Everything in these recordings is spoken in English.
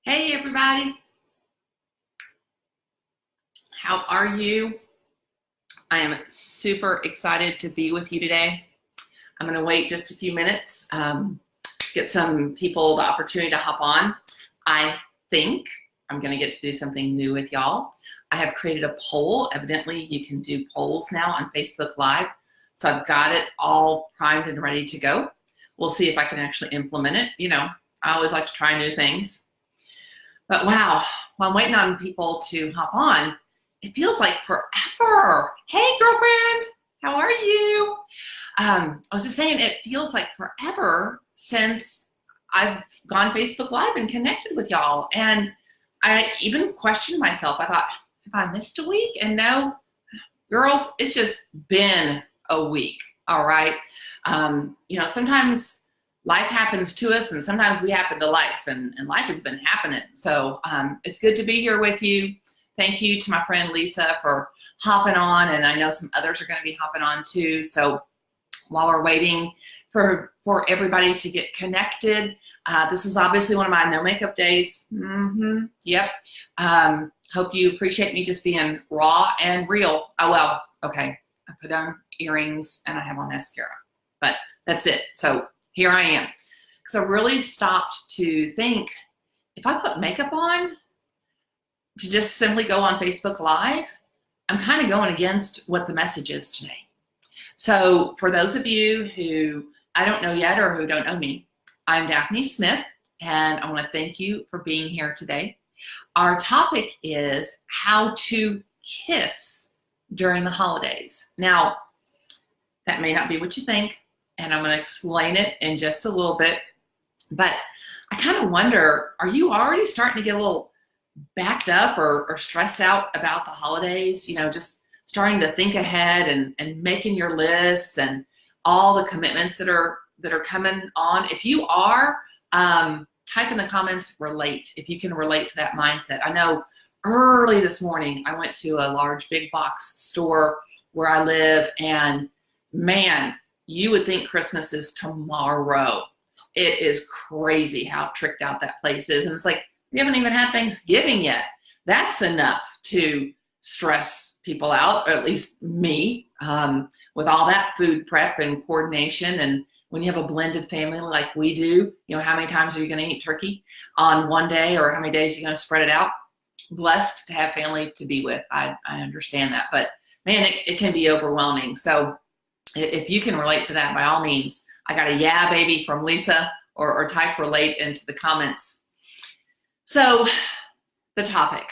Hey everybody, how are you? I am super excited to be with you today. I'm going to wait just a few minutes, get some people the opportunity to hop on. I think I'm going to get to do something new with y'all. I have created a poll. Evidently, you can do polls now on Facebook Live. So I've got it all primed and ready to go. We'll see if I can actually implement it. You know, I always like to try new things. But wow, while I'm waiting on people to hop on, it feels like forever. Hey, girlfriend, how are you? I was just saying, it feels like forever since I've gone Facebook Live and connected with y'all. And I even questioned myself. I thought, have I missed a week? And no, girls, it's just been a week, all right? Sometimes life happens to us and sometimes we happen to life, and life has been happening. So it's good to be here with you. Thank you to my friend Lisa for hopping on, and I know some others are going to be hopping on too. So while we're waiting for everybody to get connected, this was obviously one of my no makeup days. Yep. Hope you appreciate me just being raw and real. Oh, well, okay. I put on earrings and I have on mascara, but that's it. So here I am. Because I really stopped to think, if I put makeup on to just simply go on Facebook Live, I'm kind of going against what the message is today. So for those of you who I don't know yet or who don't know me, I'm Daphne Smith, and I want to thank you for being here today. Our topic is how to kiss during the holidays. Now, that may not be what you think, and I'm going to explain it in just a little bit, but I kind of wonder, are you already starting to get a little backed up or stressed out about the holidays? You know, just starting to think ahead and making your lists and all the commitments that are coming on. If you are, type in the comments relate, if you can relate to that mindset. I know early this morning I went to a large big box store where I live, and man, you would think Christmas is tomorrow. It is crazy how tricked out that place is. And it's like, we haven't even had Thanksgiving yet. That's enough to stress people out, or at least me, with all that food prep and coordination. And when you have a blended family like we do, you know, how many times are you going to eat turkey on one day, or how many days are you going to spread it out? Blessed to have family to be with. I understand that. But man, it can be overwhelming. So if you can relate to that, by all means, I got a yeah baby from Lisa, or type relate into the comments. So the topic,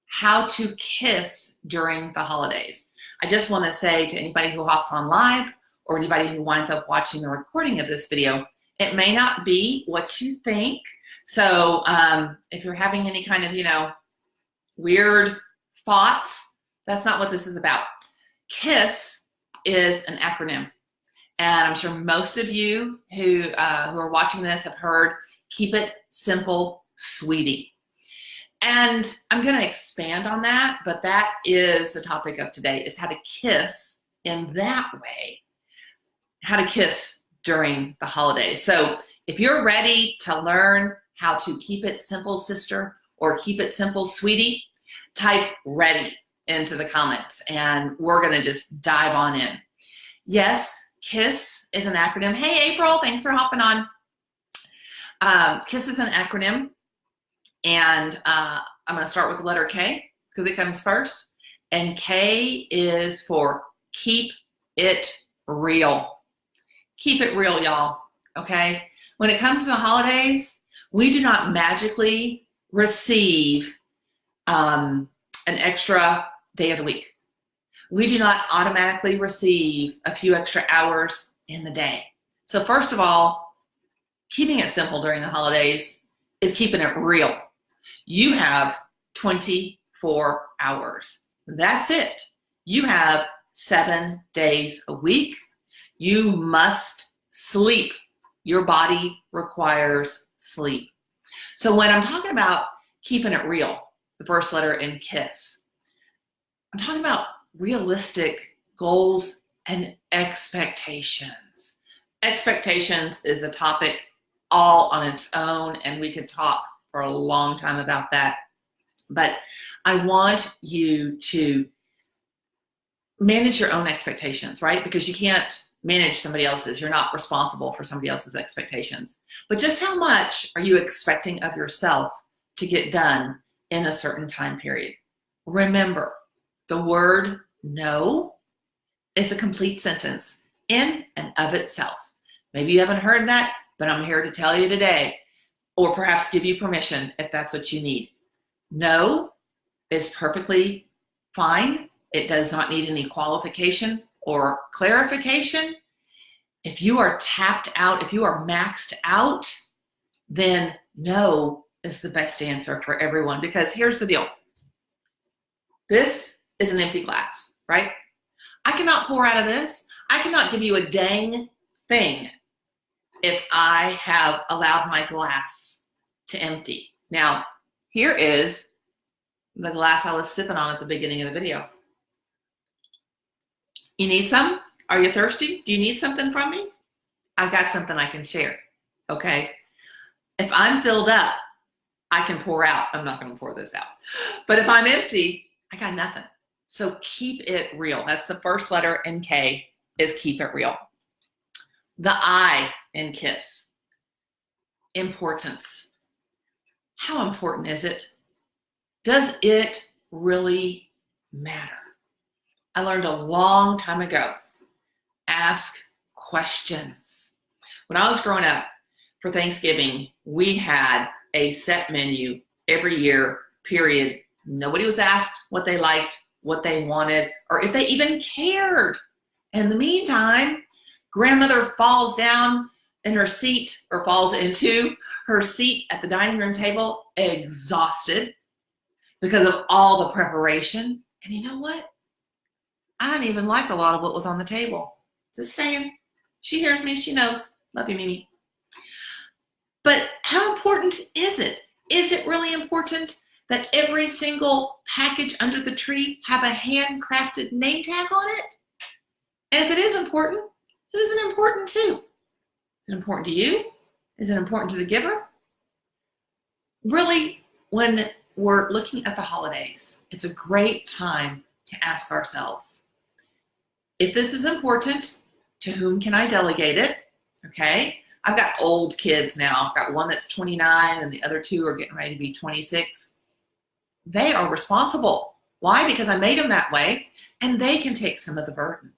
how to kiss during the holidays. I just want to say to anybody who hops on live or anybody who winds up watching the recording of this video, it may not be what you think. So if you're having any kind of, weird thoughts, that's not what this is about. KISS is an acronym. And I'm sure most of you who are watching this have heard, keep it simple, sweetie. And I'm going to expand on that, but that is the topic of today, is how to kiss in that way, how to kiss during the holidays. So if you're ready to learn how to keep it simple, sister, or keep it simple, sweetie, type ready into the comments, and we're going to just dive on in. Yes, KISS is an acronym. Hey, April, thanks for hopping on. KISS is an acronym, and I'm going to start with the letter K because it comes first. And K is for keep it real. Keep it real, y'all, okay? When it comes to the holidays, we do not magically receive an extra day of the week. We do not automatically receive a few extra hours in the day. So first of all, keeping it simple during the holidays is keeping it real. You have 24 hours. That's it. You have 7 days a week. You must sleep. Your body requires sleep. So when I'm talking about keeping it real, the first letter in KISS, I'm talking about realistic goals and expectations. Expectations is a topic all on its own, and we could talk for a long time about that. But I want you to manage your own expectations, right? Because you can't manage somebody else's. You're not responsible for somebody else's expectations. But just how much are you expecting of yourself to get done in a certain time period? Remember, the word no is a complete sentence in and of itself. Maybe you haven't heard that, but I'm here to tell you today, or perhaps give you permission if that's what you need. No is perfectly fine. It does not need any qualification or clarification. If you are tapped out, if you are maxed out, then no is the best answer for everyone. Because here's the deal. This is an empty glass, right? I cannot pour out of this. I cannot give you a dang thing if I have allowed my glass to empty. Now, here is the glass I was sipping on at the beginning of the video. You need some? Are you thirsty? Do you need something from me? I've got something I can share, okay? If I'm filled up, I can pour out. I'm not going to pour this out. But if I'm empty, I got nothing. So keep it real. That's the first letter in K, is keep it real. The I in KISS, importance. How important is it? Does it really matter? I learned a long time ago, ask questions. When I was growing up, for Thanksgiving, we had a set menu every year, period. Nobody was asked what they liked, what they wanted, or if they even cared. In the meantime, grandmother falls down in her seat, or falls into her seat at the dining room table, exhausted because of all the preparation. And you know what? I didn't even like a lot of what was on the table. Just saying. She hears me. She knows. Love you, Mimi. But how important is it? Is it really important that every single package under the tree have a handcrafted name tag on it? And if it is important, who is it important to? Is it important to you? Is it important to the giver? Really, when we're looking at the holidays, it's a great time to ask ourselves, if this is important, to whom can I delegate it? Okay. I've got old kids now. I've got one that's 29 and the other two are getting ready to be 26. They are responsible. Why? Because I made them that way, and they can take some of the burden.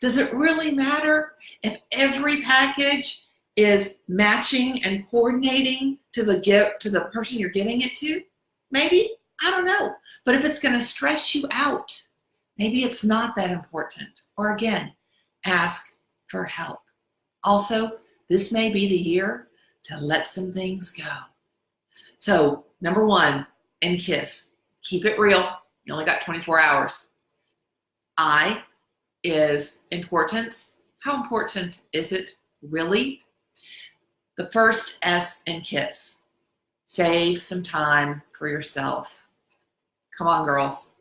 Does it really matter if every package is matching and coordinating to the person you're giving it to? Maybe. I don't know. But if it's going to stress you out, maybe it's not that important. Or again, ask for help. Also, this may be the year to let some things go. So, number one, in KISS, keep it real. You only got 24 hours. I is importance. How important is it really? The first S in KISS, save some time for yourself. Come on, girls.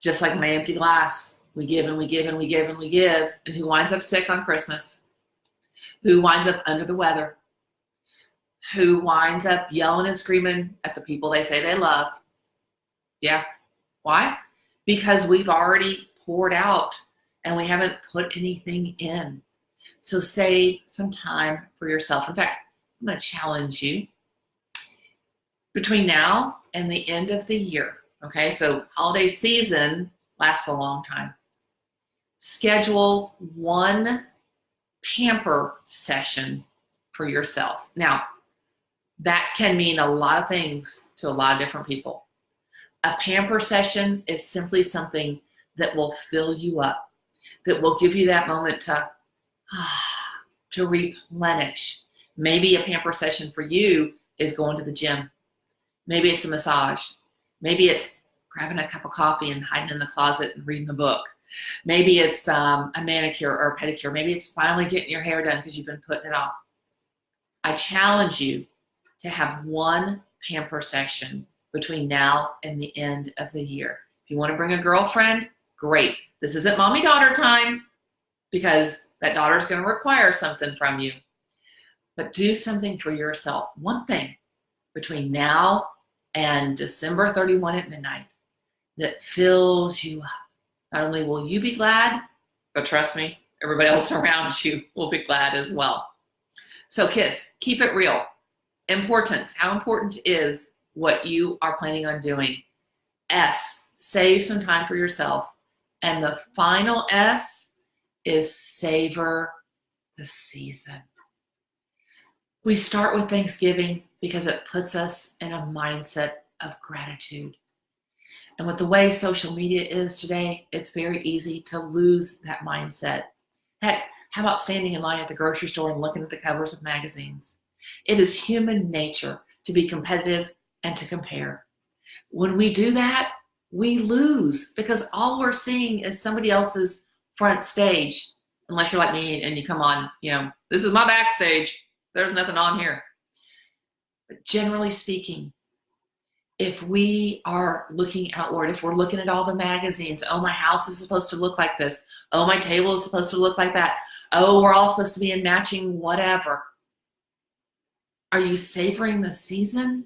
Just like my empty glass, we give and we give and we give and we give. And who winds up sick on Christmas? Who winds up under the weather? Who winds up yelling and screaming at the people they say they love? Yeah. Why? Because we've already poured out and we haven't put anything in. So save some time for yourself. In fact, I'm going to challenge you between now and the end of the year. Okay, so holiday season lasts a long time. Schedule one pamper session for yourself. Now, that can mean a lot of things to a lot of different people. A pamper session is simply something that will fill you up, that will give you that moment to replenish. Maybe a pamper session for you is going to the gym. Maybe it's a massage. Maybe it's grabbing a cup of coffee and hiding in the closet and reading a book. Maybe it's a manicure or a pedicure. Maybe it's finally getting your hair done because you've been putting it off. I challenge you to have one pamper session between now and the end of the year. If you want to bring a girlfriend, great. This isn't mommy-daughter time because that daughter is going to require something from you. But do something for yourself. One thing between now and December 31 at midnight that fills you up. Not only will you be glad, but trust me, everybody else around you will be glad as well. So KISS, keep it real. Importance, how important is what you are planning on doing? S, save some time for yourself. And the final S is savor the season. We start with Thanksgiving because it puts us in a mindset of gratitude. And with the way social media is today, it's very easy to lose that mindset. Heck, how about standing in line at the grocery store and looking at the covers of magazines? It is human nature to be competitive and to compare. When we do that, we lose because all we're seeing is somebody else's front stage. Unless you're like me and you come on, this is my backstage. There's nothing on here. But generally speaking, if we are looking outward, if we're looking at all the magazines, oh, my house is supposed to look like this. Oh, my table is supposed to look like that. Oh, we're all supposed to be in matching whatever. Are you savoring the season?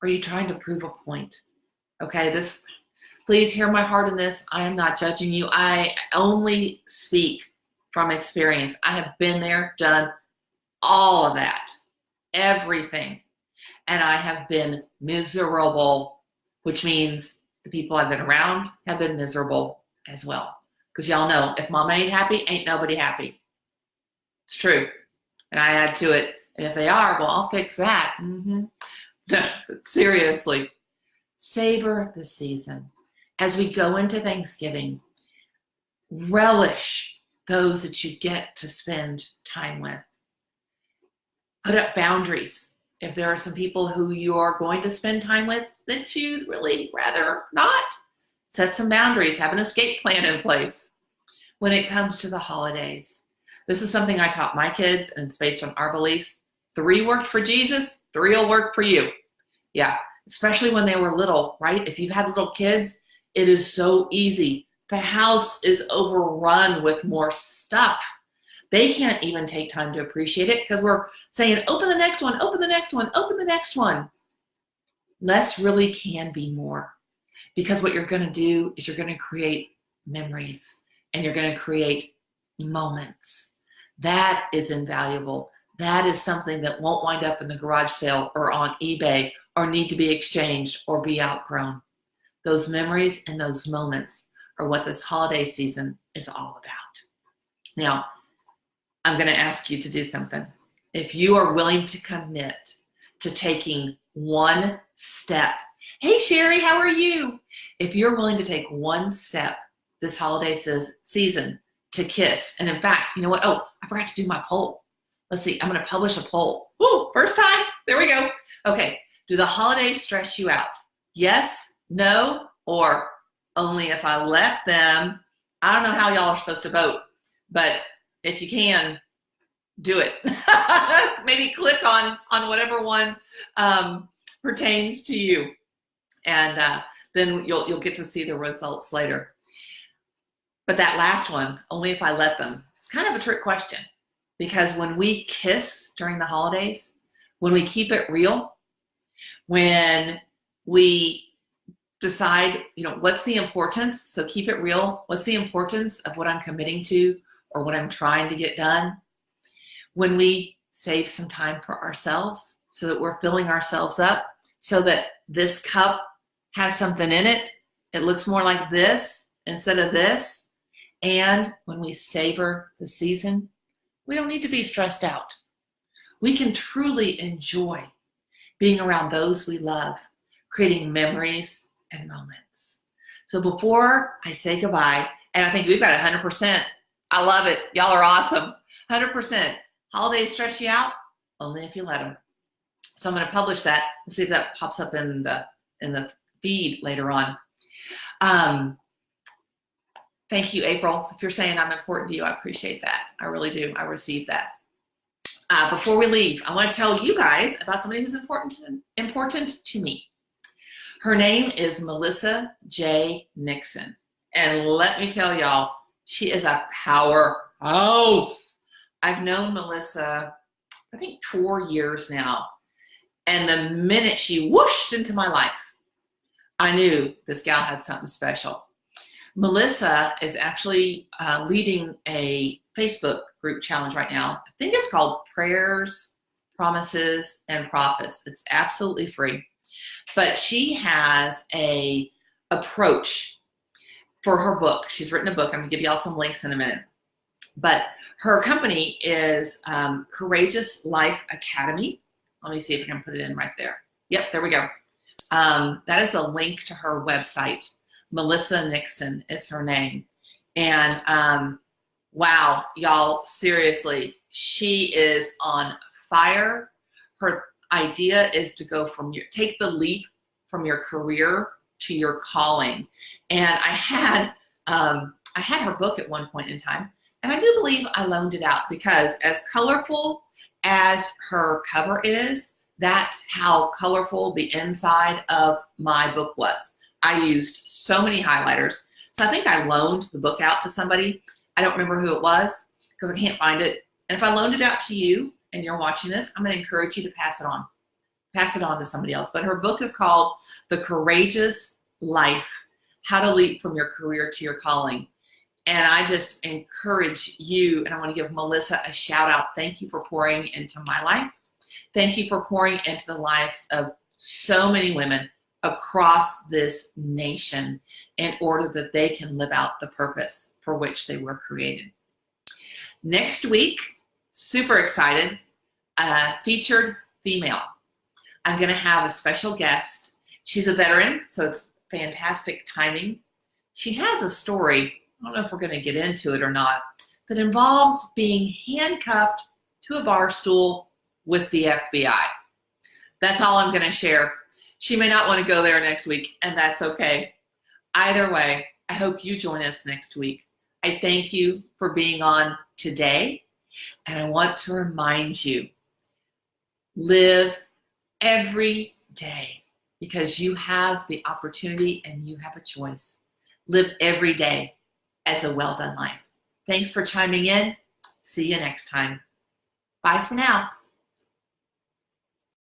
Or are you trying to prove a point? Okay, please hear my heart in this. I am not judging you. I only speak from experience. I have been there, done all of that, everything. And I have been miserable, which means the people I've been around have been miserable as well. Because y'all know, if mama ain't happy, ain't nobody happy. It's true. And I add to it, and if they are, well, I'll fix that. Seriously, savor the season. As we go into Thanksgiving, relish those that you get to spend time with. Put up boundaries. If there are some people who you are going to spend time with that you'd really rather not, set some boundaries, have an escape plan in place. When it comes to the holidays, this is something I taught my kids, and it's based on our beliefs. 3 worked for Jesus, 3 will work for you. Yeah, especially when they were little, right? If you've had little kids, it is so easy. The house is overrun with more stuff. They can't even take time to appreciate it because we're saying, open the next one, open the next one, open the next one. Less really can be more, because what you're going to do is you're going to create memories and you're going to create moments. That is invaluable. That is something that won't wind up in the garage sale or on eBay or need to be exchanged or be outgrown. Those memories and those moments are what this holiday season is all about. Now, I'm going to ask you to do something. If you are willing to commit to taking one step, hey Sherry, how are you? If you're willing to take one step this holiday season to KISS, and in fact, you know what? Oh, I forgot to do my poll. Let's see, I'm going to publish a poll. Woo, first time. There we go. Okay, do the holidays stress you out? Yes, no, or only if I let them? I don't know how y'all are supposed to vote, but if you can, do it. Maybe click on whatever one pertains to you, and then you'll get to see the results later. But that last one, only if I let them, it's kind of a trick question, because when we KISS during the holidays, when we keep it real, when we decide, what's the importance, so keep it real, what's the importance of what I'm committing to or what I'm trying to get done, when we save some time for ourselves so that we're filling ourselves up, so that this cup has something in it, it looks more like this instead of this, and when we savor the season, we don't need to be stressed out. We can truly enjoy being around those we love, creating memories and moments. So before I say goodbye, and I think we've got 100%, I love it. Y'all are awesome. 100%. Holidays stress you out? Only if you let them. So I'm going to publish that and see if that pops up in the feed later on. Thank you, April. If you're saying I'm important to you, I appreciate that. I really do. I received that. Before we leave, I want to tell you guys about somebody who's important to me. Her name is Melissa J. Nixon. And let me tell y'all, she is a powerhouse. I've known Melissa, I think 4 years now. And the minute she whooshed into my life, I knew this gal had something special. Melissa is actually leading a Facebook group challenge right now. I think it's called Prayers, Promises, and Profits. It's absolutely free. But she has a approach for her book. She's written a book. I'm going to give you all some links in a minute. But her company is Courageous Life Academy. Let me see if I can put it in right there. Yep, there we go. That is a link to her website. Melissa Nixon is her name. And wow, y'all, seriously, she is on fire. Her idea is to go from take the leap from your career to your calling. And I had her book at one point in time, and I do believe I loaned it out because as colorful as her cover is, that's how colorful the inside of my book was. I used so many highlighters. So I think I loaned the book out to somebody. I don't remember who it was because I can't find it. And if I loaned it out to you and you're watching this, I'm going to encourage you to pass it on. Pass it on to somebody else. But her book is called The Courageous Life, How to Leap from Your Career to Your Calling. And I just encourage you, and I want to give Melissa a shout out. Thank you for pouring into my life. Thank you for pouring into the lives of so many women across this nation in order that they can live out the purpose for which they were created. Next week, super excited, featured female. I'm going to have a special guest. She's a veteran, so it's fantastic timing. She has a story, I don't know if we're going to get into it or not, that involves being handcuffed to a bar stool with the FBI. That's all I'm going to share. She may not want to go there next week, and that's okay. Either way, I hope you join us next week. I thank you for being on today, and I want to remind you, live every day because you have the opportunity and you have a choice. Live every day as a well-done life. Thanks for chiming in. See you next time. Bye for now.